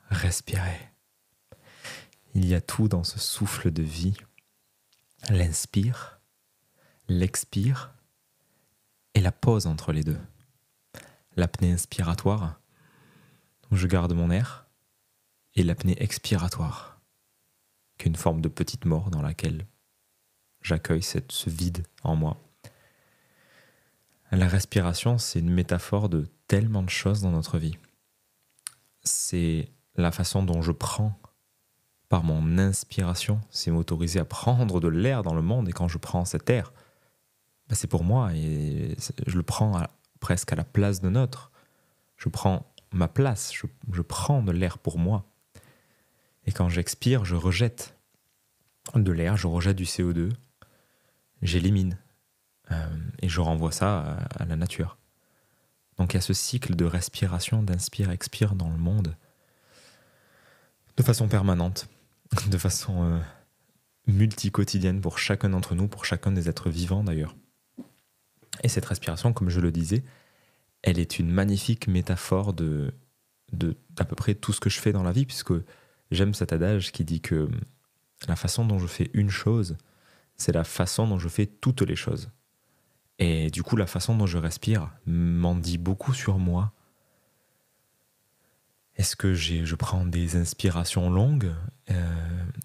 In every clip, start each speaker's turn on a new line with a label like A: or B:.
A: Respirer. Il y a tout dans ce souffle de vie. L'inspire, l'expire et la pause entre les deux. L'apnée inspiratoire, où je garde mon air, et l'apnée expiratoire, qui est une forme de petite mort dans laquelle j'accueille ce vide en moi. La respiration, c'est une métaphore de tellement de choses dans notre vie. C'est la façon dont je prends par mon inspiration, c'est m'autoriser à prendre de l'air dans le monde, et quand je prends cet air, c'est pour moi, et je le prends presque à la place d'un autre. Je prends ma place, je prends de l'air pour moi. Et quand j'expire, je rejette de l'air, je rejette du CO2, j'élimine, et je renvoie ça à la nature. Donc il y a ce cycle de respiration, d'inspire, expire dans le monde, de façon permanente, de façon multi-quotidienne pour chacun d'entre nous, pour chacun des êtres vivants d'ailleurs. Et cette respiration, comme je le disais, elle est une magnifique métaphore d'à peu près tout ce que je fais dans la vie, puisque j'aime cet adage qui dit que la façon dont je fais une chose, c'est la façon dont je fais toutes les choses. Et du coup, la façon dont je respire m'en dit beaucoup sur moi. Est-ce que je prends des inspirations longues ?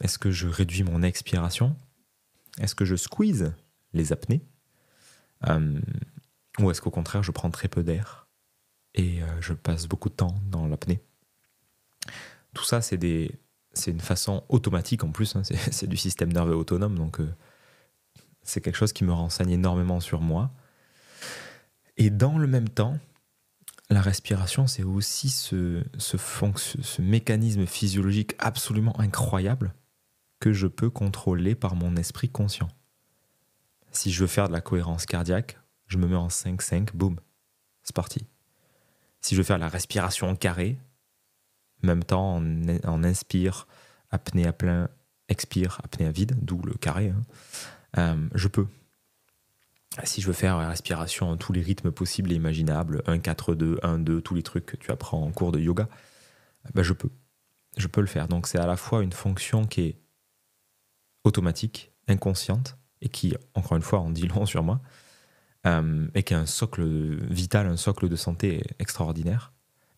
A: Est-ce que je réduis mon expiration ? Est-ce que je squeeze les apnées ? Ou est-ce qu'au contraire, je prends très peu d'air et je passe beaucoup de temps dans l'apnée ? Tout ça, c'est une façon automatique en plus, hein, c'est du système nerveux autonome, donc c'est quelque chose qui me renseigne énormément sur moi. Et dans le même temps, la respiration, c'est aussi ce mécanisme physiologique absolument incroyable que je peux contrôler par mon esprit conscient. Si je veux faire de la cohérence cardiaque, je me mets en 5-5, boum, c'est parti. Si je veux faire la respiration en carré, même temps en inspire, apnée à plein, expire, apnée à vide, d'où le carré, je peux. Si je veux faire la respiration en tous les rythmes possibles et imaginables, 1-4-2, 1-2, tous les trucs que tu apprends en cours de yoga, je peux. Je peux le faire. Donc c'est à la fois une fonction qui est automatique, inconsciente, et qui, encore une fois, en dit long sur moi, et qui a un socle vital, un socle de santé extraordinaire.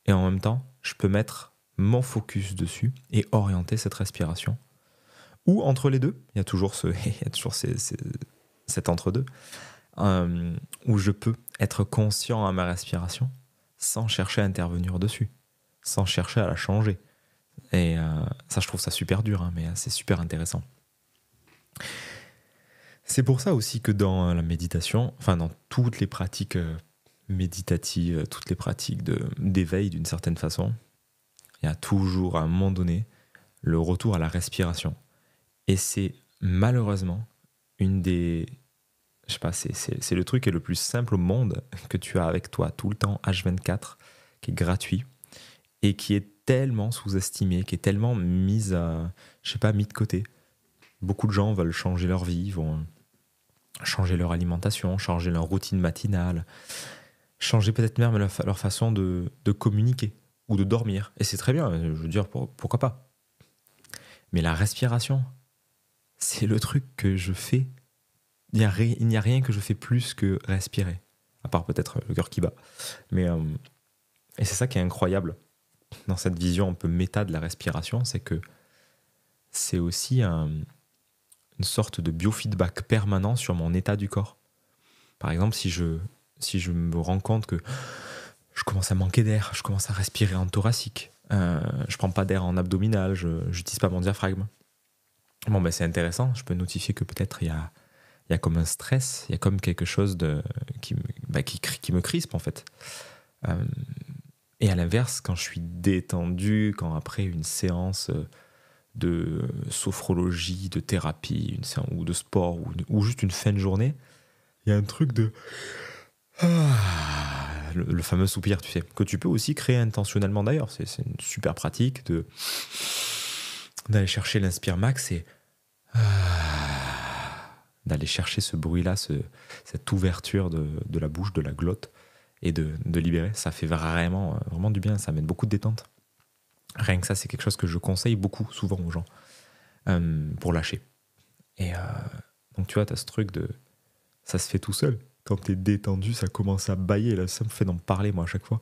A: Et en même temps, je peux mettre mon focus dessus et orienter cette respiration. Ou entre les deux, il y a toujours cet entre-deux, où je peux être conscient à ma respiration sans chercher à intervenir dessus, sans chercher à la changer. Et ça, je trouve ça super dur, hein, mais c'est super intéressant. C'est pour ça aussi que dans la méditation, enfin dans toutes les pratiques méditatives, toutes les pratiques d'éveil d'une certaine façon, il y a toujours à un moment donné le retour à la respiration. Et c'est malheureusement une des... Je sais pas, c'est le truc qui est le plus simple au monde que tu as avec toi tout le temps, H24, qui est gratuit et qui est tellement sous-estimé, qui est tellement mis de côté. Beaucoup de gens veulent changer leur vie, vont changer leur alimentation, changer leur routine matinale, changer peut-être même leur façon de communiquer ou de dormir. Et c'est très bien, je veux dire, pourquoi pas. Mais la respiration, c'est le truc que je fais. Il n'y a rien que je fais plus que respirer, à part peut-être le cœur qui bat. Mais, et c'est ça qui est incroyable dans cette vision un peu méta de la respiration, c'est que c'est aussi une sorte de biofeedback permanent sur mon état du corps. Par exemple, si je me rends compte que je commence à manquer d'air, je commence à respirer en thoracique, je prends pas d'air en abdominal, je n'utilise pas mon diaphragme. Bon, c'est intéressant, je peux notifier que peut-être il y a comme un stress, il y a comme quelque chose qui me crispe en fait. Et à l'inverse, quand je suis détendu, quand après une séance de sophrologie, de thérapie, ou de sport, ou juste une fin de journée, il y a un truc de... le fameux soupir, tu sais, que tu peux aussi créer intentionnellement d'ailleurs. C'est une super pratique d'aller chercher l'inspire max et d'aller chercher ce bruit-là, cette ouverture de la bouche, de la glotte, et de libérer. Ça fait vraiment, vraiment du bien, ça amène beaucoup de détente. Rien que ça, c'est quelque chose que je conseille beaucoup, souvent aux gens, pour lâcher. Et donc tu vois, tu as ce truc de... Ça se fait tout seul. Quand tu es détendu, ça commence à bâiller. Là, ça me fait d'en parler, moi, à chaque fois.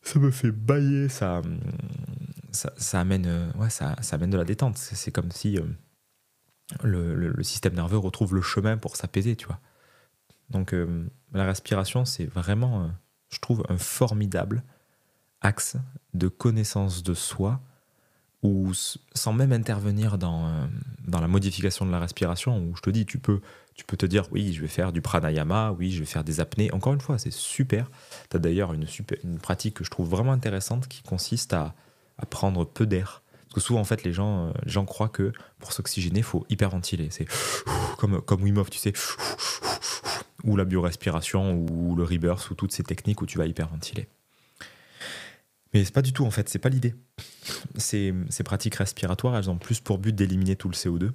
A: Ça me fait bâiller, ça amène, ça amène de la détente. C'est comme si le système nerveux retrouve le chemin pour s'apaiser, tu vois. Donc la respiration, c'est vraiment, je trouve, un formidable axe de connaissance de soi, où sans même intervenir dans la modification de la respiration, où je te dis, tu peux te dire, oui, je vais faire du pranayama, oui, je vais faire des apnées. Encore une fois, c'est super. Tu as d'ailleurs une pratique que je trouve vraiment intéressante qui consiste à prendre peu d'air. Parce que souvent, en fait, les gens croient que pour s'oxygéner, il faut hyperventiler. C'est comme Wim Hof, tu sais, ou la biorespiration, ou le rebirth, ou toutes ces techniques où tu vas hyperventiler. Mais c'est pas du tout, en fait, c'est pas l'idée. Ces pratiques respiratoires, elles ont plus pour but d'éliminer tout le CO2.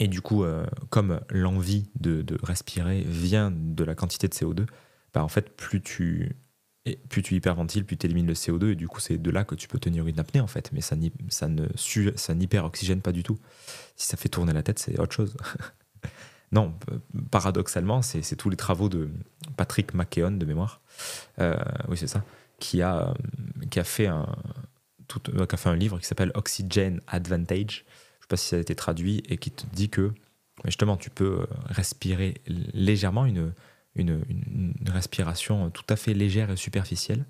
A: Et du coup, comme l'envie de respirer vient de la quantité de CO2, bah en fait, plus tu hyperventiles, plus tu élimines le CO2, et du coup, c'est de là que tu peux tenir une apnée, en fait. Mais ça n'hyper-oxygène pas du tout. Si ça fait tourner la tête, c'est autre chose. Non, paradoxalement, c'est tous les travaux de Patrick McKeown, de mémoire, oui, c'est ça, qui a fait un livre qui s'appelle Oxygen Advantage. Je ne sais pas si ça a été traduit, et qui te dit que justement tu peux respirer légèrement, une respiration tout à fait légère et superficielle,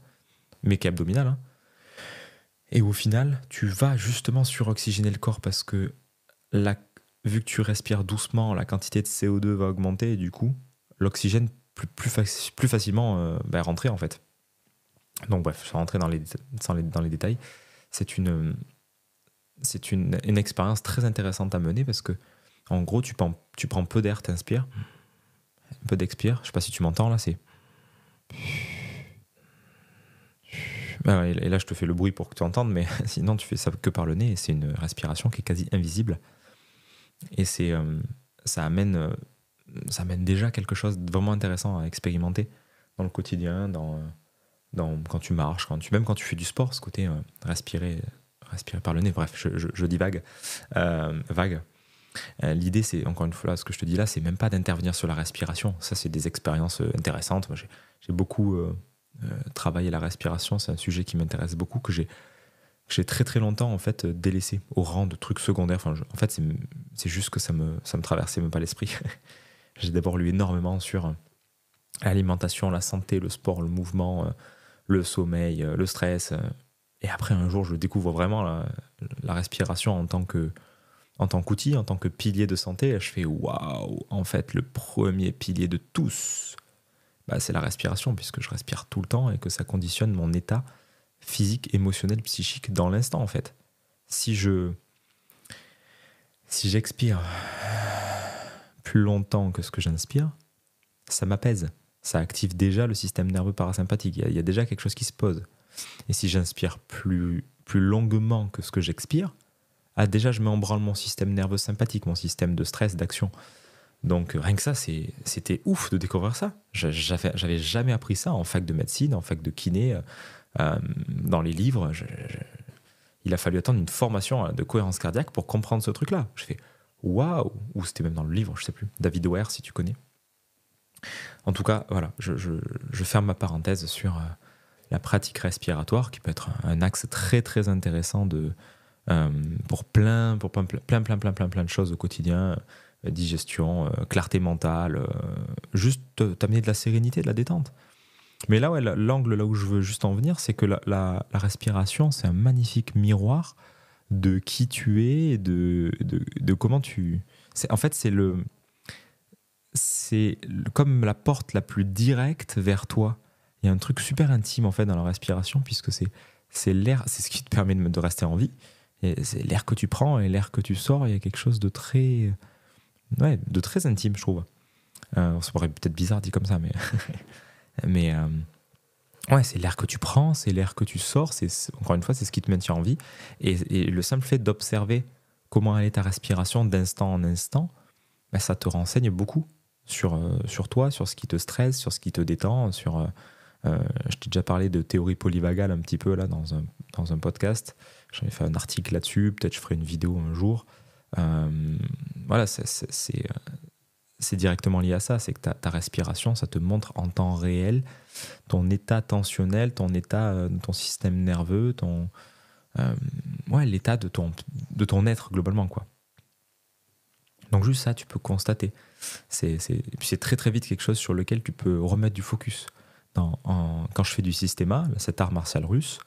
A: mais qui est abdominale, hein. Et au final, tu vas justement suroxygéner le corps, parce que vu que tu respires doucement, la quantité de CO2 va augmenter, et du coup, l'oxygène plus facilement rentrer, en fait. Donc bref, sans rentrer dans les détails, c'est une expérience très intéressante à mener, parce que en gros, tu prends peu d'air, t'inspires, un peu d'expire. Je sais pas si tu m'entends là, c'est... Et là, je te fais le bruit pour que tu entendes, mais sinon, tu fais ça que par le nez, et c'est une respiration qui est quasi invisible. Et ça amène déjà quelque chose de vraiment intéressant à expérimenter dans le quotidien, quand tu marches, même quand tu fais du sport, ce côté respirer par le nez. Bref, je divague. Vague. L'idée, c'est, encore une fois, ce que je te dis là, c'est même pas d'intervenir sur la respiration. Ça, c'est des expériences intéressantes. Moi, j'ai beaucoup travaillé la respiration. C'est un sujet qui m'intéresse beaucoup, que j'ai très très longtemps en fait délaissé au rang de trucs secondaires. Enfin, en fait, c'est juste que ça me traversait même pas l'esprit. J'ai d'abord lu énormément sur l'alimentation, la santé, le sport, le mouvement, le sommeil, le stress. Et après, un jour, je découvre vraiment la respiration en tant qu'outil, en tant que pilier de santé. Et je fais waouh, en fait, le premier pilier de tous, c'est la respiration, puisque je respire tout le temps et que ça conditionne mon état physique, émotionnel, psychique dans l'instant, en fait. Si j'expire plus longtemps que ce que j'inspire, ça m'apaise. Ça active déjà le système nerveux parasympathique. Il y a déjà quelque chose qui se pose. Et si j'inspire plus longuement que ce que j'expire, déjà je mets en branle mon système nerveux sympathique, mon système de stress, d'action. Donc rien que ça, c'était ouf de découvrir ça. J'avais jamais appris ça en fac de médecine, en fac de kiné, dans les livres. Il a fallu attendre une formation de cohérence cardiaque pour comprendre ce truc-là. Je fais waouh, ou c'était même dans le livre, je sais plus. David Ware, si tu connais. En tout cas, voilà, je ferme ma parenthèse sur la pratique respiratoire, qui peut être un axe très très intéressant pour plein de choses au quotidien, digestion, clarté mentale, juste t'amener de la sérénité, de la détente. Mais là, ouais, l'angle là où je veux juste en venir, c'est que la respiration, c'est un magnifique miroir de qui tu es, et de comment tu... En fait, c'est comme la porte la plus directe vers toi. Il y a un truc super intime en fait dans la respiration, puisque c'est l'air, c'est ce qui te permet de rester en vie. Et c'est l'air que tu prends et l'air que tu sors. Il y a quelque chose de très intime, je trouve. Ça paraît peut-être bizarre dit comme ça, mais c'est l'air que tu prends, c'est l'air que tu sors. Encore une fois, c'est ce qui te maintient en vie. Et le simple fait d'observer comment est ta respiration d'instant en instant, ça te renseigne beaucoup sur toi, sur ce qui te stresse, sur ce qui te détend, sur Je t'ai déjà parlé de théorie polyvagale un petit peu là dans un podcast. J'en ai fait un article là-dessus. Peut-être je ferai une vidéo un jour. Voilà, c'est directement lié à ça. C'est que ta respiration, ça te montre en temps réel ton état tensionnel, ton état, ton système nerveux, l'état de ton être globalement, quoi. Donc juste ça, tu peux constater. Et puis c'est très très vite quelque chose sur lequel tu peux remettre du focus. Quand je fais du systéma, cet art martial russe,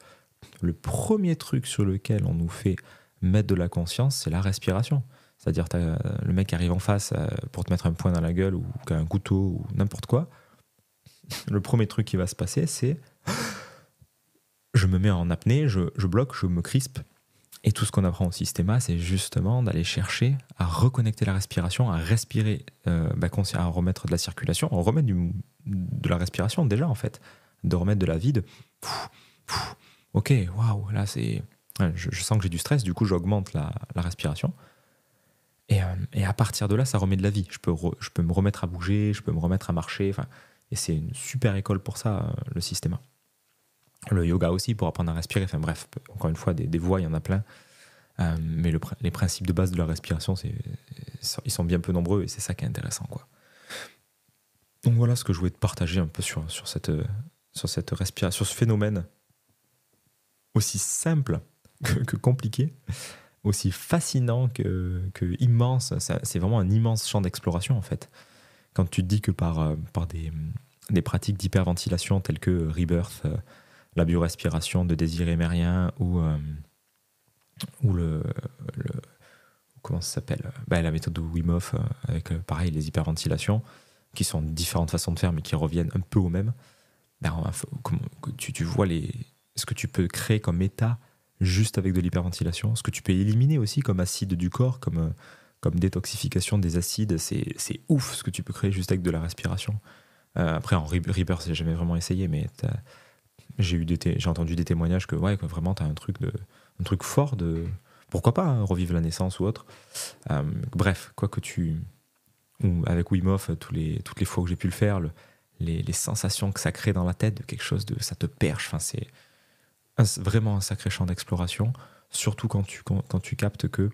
A: le premier truc sur lequel on nous fait mettre de la conscience, c'est la respiration. C'est-à-dire le mec qui arrive en face pour te mettre un poing dans la gueule ou un couteau ou n'importe quoi. Le premier truc qui va se passer, c'est je me mets en apnée, je bloque, je me crispe. Et tout ce qu'on apprend au systéma, c'est justement d'aller chercher à reconnecter la respiration, à respirer, à remettre de la circulation, à remettre de la respiration déjà en fait, de remettre de la vide. Ok, waouh, là c'est... Je sens que j'ai du stress, du coup j'augmente la respiration. Et à partir de là, ça remet de la vie. Je peux me remettre à bouger, je peux me remettre à marcher. Et c'est une super école pour ça, le systéma. Le yoga aussi, pour apprendre à respirer. Enfin bref, encore une fois, des voies, il y en a plein. Mais les principes de base de la respiration, ils sont bien peu nombreux et c'est ça qui est intéressant, quoi. Donc voilà ce que je voulais te partager un peu sur cette respiration, sur ce phénomène aussi simple que compliqué, aussi fascinant que immense. C'est vraiment un immense champ d'exploration, en fait. Quand tu te dis que par des pratiques d'hyperventilation telles que Rebirth, la biorespiration de Désiré Mérien ou comment ça s'appelle, la méthode de Wim Hof avec pareil les hyperventilations qui sont différentes façons de faire mais qui reviennent un peu au même. Tu vois ce que tu peux créer comme état juste avec de l'hyperventilation, ce que tu peux éliminer aussi comme acide du corps, comme détoxification des acides, c'est ouf ce que tu peux créer juste avec de la respiration. Après en Rebirth j'ai jamais vraiment essayé, mais j'ai entendu des témoignages que vraiment t'as un truc fort de pourquoi pas revivre la naissance ou autre. Bref, ou avec Wim Hof, toutes les fois que j'ai pu le faire, les sensations que ça crée dans la tête de quelque chose ça te perche. C'est vraiment un sacré champ d'exploration, surtout quand tu captes que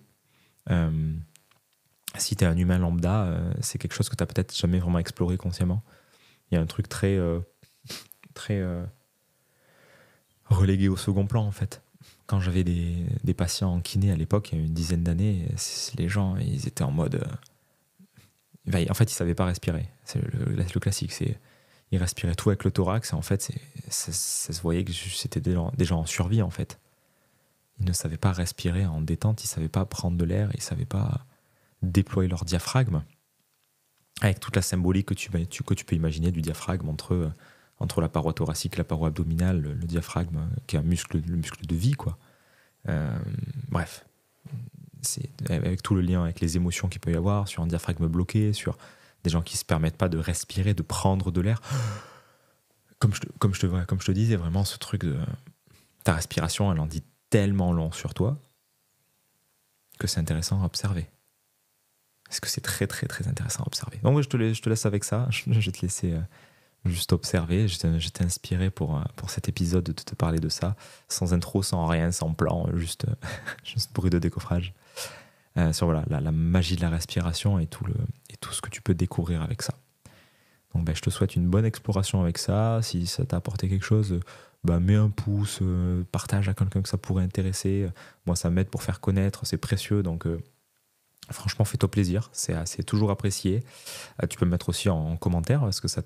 A: si t'es un humain lambda, c'est quelque chose que t'as peut-être jamais vraiment exploré consciemment. Il y a un truc très relégué au second plan en fait. Quand j'avais des patients en kiné à l'époque, il y a une dizaine d'années, les gens ils étaient en mode en fait ils savaient pas respirer. C'est le classique, ils respiraient tout avec le thorax et en fait ça se voyait que c'était des gens en survie en fait. Ils ne savaient pas respirer en détente, ils savaient pas prendre de l'air, ils savaient pas déployer leur diaphragme avec toute la symbolique que tu peux imaginer du diaphragme entre la paroi thoracique et la paroi abdominale, le diaphragme qui est le muscle de vie, quoi. Bref, c'est avec tout le lien avec les émotions qu'il peut y avoir sur un diaphragme bloqué, sur des gens qui se permettent pas de respirer, de prendre de l'air. Comme je te disais, vraiment ce truc de ta respiration, elle en dit tellement long sur toi que c'est intéressant à observer. Parce que c'est très très très intéressant à observer. Donc je te laisse avec ça. Je vais te laisser juste observer. J'étais inspiré pour cet épisode de te parler de ça, sans intro, sans rien, sans plan, juste bruit de décoffrage. Sur la magie de la respiration et tout ce que tu peux découvrir avec ça. Donc je te souhaite une bonne exploration avec ça. Si ça t'a apporté quelque chose, mets un pouce, partage à quelqu'un que ça pourrait intéresser. Moi ça m'aide pour faire connaître, c'est précieux, donc franchement fais-toi plaisir, c'est toujours apprécié. Tu peux me mettre aussi en commentaire ce que ça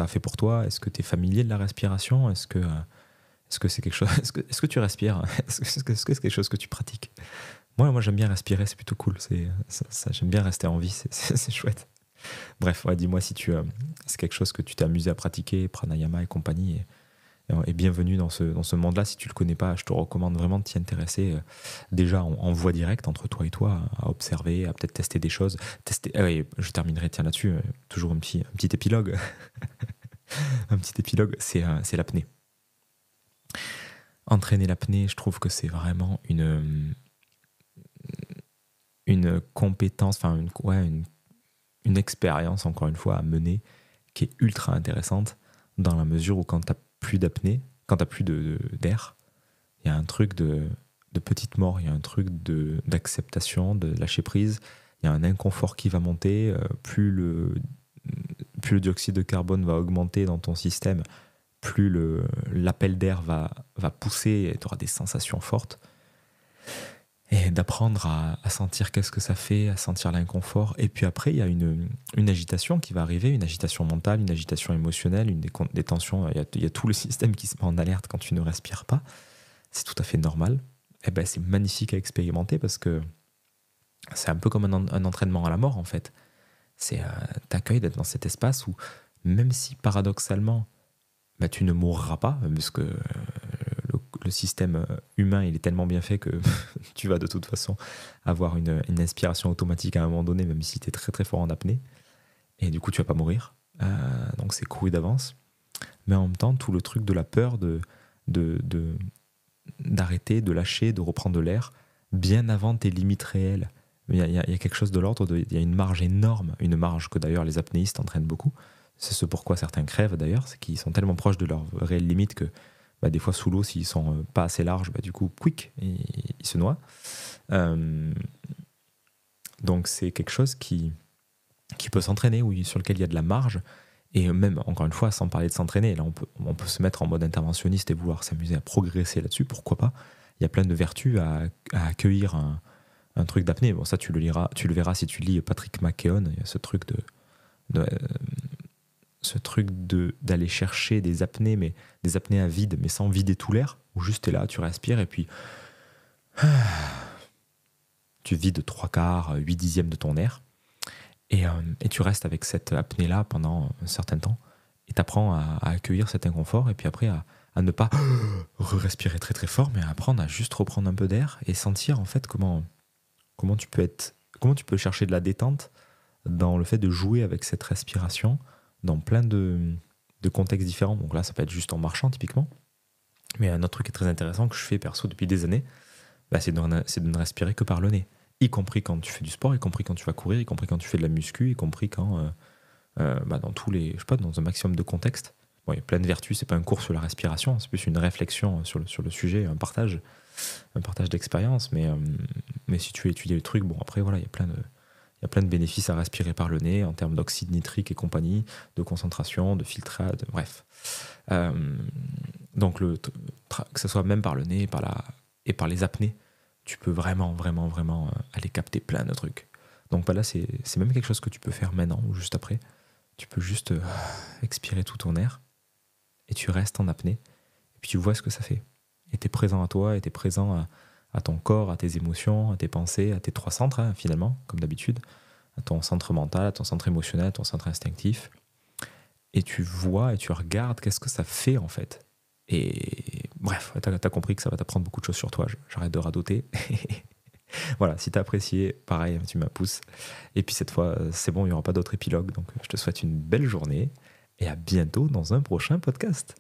A: a fait pour toi. Est-ce que tu es familier de la respiration? Est-ce que c'est quelque chose, est-ce que tu respires? Est-ce que c'est quelque chose que tu pratiques? Moi j'aime bien respirer, c'est plutôt cool. J'aime bien rester en vie, c'est chouette. Bref, dis-moi si c'est quelque chose que tu t'es amusé à pratiquer, pranayama et compagnie. Et bienvenue dans ce monde-là. Si tu le connais pas, je te recommande vraiment de t'y intéresser. Déjà en voie directe entre toi et toi, à observer, à peut-être tester des choses. Je terminerai là-dessus. Toujours un petit épilogue. Un petit épilogue, c'est l'apnée. Entraîner l'apnée, je trouve que c'est vraiment une compétence, une expérience, encore une fois, à mener, qui est ultra intéressante, dans la mesure où quand tu as plus d'apnée, quand tu n'as plus d'air, il y a un truc de petite mort, il y a un truc d'acceptation, de lâcher prise, il y a un inconfort qui va monter, plus le dioxyde de carbone va augmenter dans ton système, plus l'appel d'air va pousser et tu auras des sensations fortes. Et d'apprendre à sentir qu'est-ce que ça fait, à sentir l'inconfort. Et puis après, il y a une agitation qui va arriver, une agitation mentale, une agitation émotionnelle, des tensions. Il y a tout le système qui se met en alerte quand tu ne respires pas. C'est tout à fait normal. Et ben, c'est magnifique à expérimenter parce que c'est un peu comme un entraînement à la mort, en fait. T'accueilles d'être dans cet espace où, même si paradoxalement, bah, tu ne mourras pas, parce que le système humain il est tellement bien fait que tu vas de toute façon avoir une inspiration automatique à un moment donné, même si tu es très très fort en apnée, et du coup tu vas pas mourir. Donc c'est couru d'avance. Mais en même temps, tout le truc de la peur d'arrêter, de lâcher, de reprendre de l'air, bien avant tes limites réelles. Il y a quelque chose de l'ordre, il y a une marge énorme, une marge que d'ailleurs les apnéistes entraînent beaucoup. C'est ce pourquoi certains crèvent d'ailleurs, c'est qu'ils sont tellement proches de leurs réelles limites que bah, des fois sous l'eau, s'ils sont pas assez larges, bah, du coup, quick, ils se noient. Donc c'est quelque chose qui peut s'entraîner, sur lequel il y a de la marge. Et même, encore une fois, sans parler de s'entraîner, là on peut se mettre en mode interventionniste et vouloir s'amuser à progresser là-dessus, pourquoi pas. Il y a plein de vertus à accueillir un truc d'apnée. Bon, ça tu le verras si tu lis Patrick McKeown, il y a ce truc d'aller chercher des apnées, mais des apnées à vide, mais sans vider tout l'air, où juste t'es là, tu respires, et puis tu vides 3/4, 8/10 de ton air, et tu restes avec cette apnée-là pendant un certain temps, et t'apprends à accueillir cet inconfort, et puis après à ne pas respirer très très fort, mais à apprendre à juste reprendre un peu d'air, et sentir en fait comment tu peux chercher de la détente dans le fait de jouer avec cette respiration, dans plein de contextes différents. Donc là, ça peut être juste en marchant, typiquement. Mais un autre truc qui est très intéressant, que je fais perso depuis des années, bah, c'est de ne respirer que par le nez. Y compris quand tu fais du sport, y compris quand tu vas courir, y compris quand tu fais de la muscu, y compris quand, dans tous les, je sais pas, dans un maximum de contextes. Bon, il y a plein de vertus, c'est pas un cours sur la respiration, c'est plus une réflexion sur le sujet, un partage d'expérience. Mais si tu veux étudier le truc, bon, après, voilà, il y a plein de bénéfices à respirer par le nez en termes d'oxyde nitrique et compagnie, de concentration, de filtrage, bref. Donc, que ce soit même par le nez et par les apnées, tu peux vraiment, vraiment, vraiment aller capter plein de trucs. Donc bah là, c'est même quelque chose que tu peux faire maintenant ou juste après. Tu peux juste expirer tout ton air et tu restes en apnée. Et puis tu vois ce que ça fait. Et tu es présent à toi, et tu es présent à ton corps, à tes émotions, à tes pensées, à tes 3 centres, hein, finalement, comme d'habitude, à ton centre mental, à ton centre émotionnel, à ton centre instinctif. Et tu vois et tu regardes qu'est-ce que ça fait, en fait. Et bref, t'as compris que ça va t'apprendre beaucoup de choses sur toi. J'arrête de radoter. Voilà, si t'as apprécié, pareil, tu m'as poussé. Et puis cette fois, c'est bon, il n'y aura pas d'autre épilogue. Donc je te souhaite une belle journée et à bientôt dans un prochain podcast.